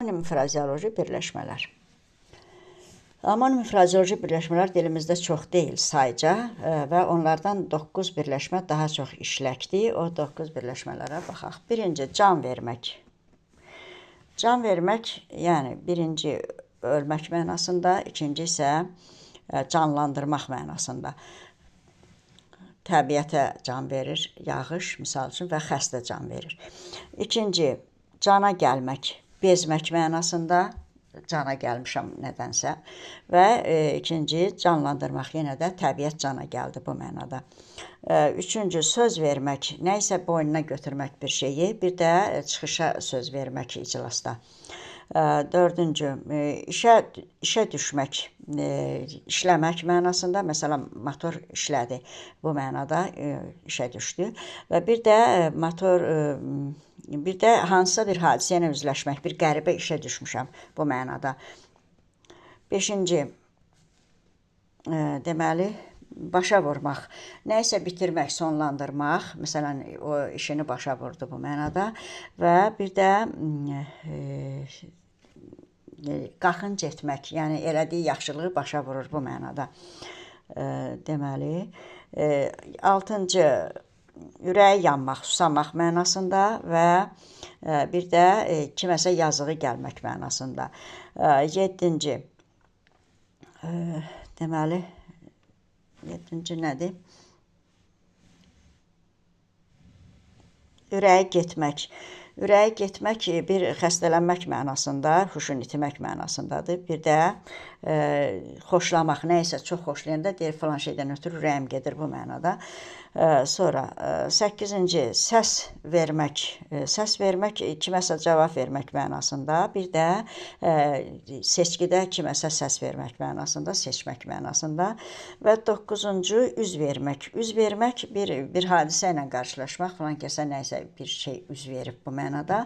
Anonim frazeoloji birləşmələr. Anonim frazeoloji birləşmələr dilimizdə çox deyil sayca və onlardan 9 birləşmə daha çox işləkdir. O 9 birləşmələrə baxaq. Birinci, can vermək. Can vermək, yəni birinci ölmək mənasında, ikinci isə canlandırmaq mənasında. Təbiətə can verir, yağış misal üçün və xəstə can verir. İkinci, cana gəlmək, bezmək mənasında, cana gəlmişəm nədənsə. Və ikinci, canlandırmaq, yenə də təbiət cana gəldi bu mənada. Üçüncü, söz vermək, nə isə boynuna götürmək bir şeyi, bir də çıxışa söz vermək iclasda. Dördüncü, işə düşmək, işləmək mənasında, məsələn, motor işlədi bu mənada, işə düşdü. Və bir də hansısa bir hadisə ilə üzləşmək, bir qəribə işə düşmüşəm bu mənada. Beşinci, deməli, başa vurmaq, nə isə bitirmək, sonlandırmaq, məsələn, o işini başa vurdu bu mənada. Və bir də qaxınc etmək, yəni elədiyi yaxşılığı başa vurur bu mənada. Deməli, altıncı, ürəyi yanmaq, susamaq mənasında və bir də kiməsə yazığı gəlmək mənasında. Yeddinci, deməli, yeddinci nədir? Ürəyi getmək. Ürəyi getmək bir xəstələnmək mənasında, huşunu itirmək mənasındadır. Bir də xoşlamaq, nə isə çox xoşlayanda deyir falan şeydən ötürü ürəyim gedir bu mənada. Sonra 8-ci, səs vermək. Səs vermək, kiməsə cavab vermək mənasında. Bir də seçkidə kiməsə səs vermək mənasında, seçmək mənasında. Və 9-cu, üz vermək. Üz vermək, bir hadisə ilə qarşılaşmaq, falan kəsə nə isə bir şey üz verib bu mənada.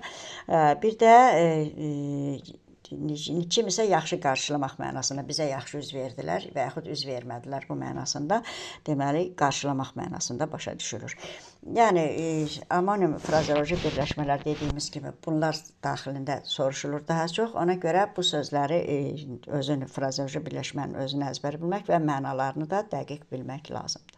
Bir də kimisə yaxşı qarşılamaq mənasında, bizə yaxşı üz verdilər və yaxud üz vermədilər bu mənasında, deməli, qarşılamaq mənasında başa düşülür. Yəni, anonim frazeoloji birləşmələr dediyimiz kimi bunlar daxilində soruşulur daha çox. Ona görə bu sözləri frazeoloji birləşmənin özünü əzbər bilmək və mənalarını da dəqiq bilmək lazımdır.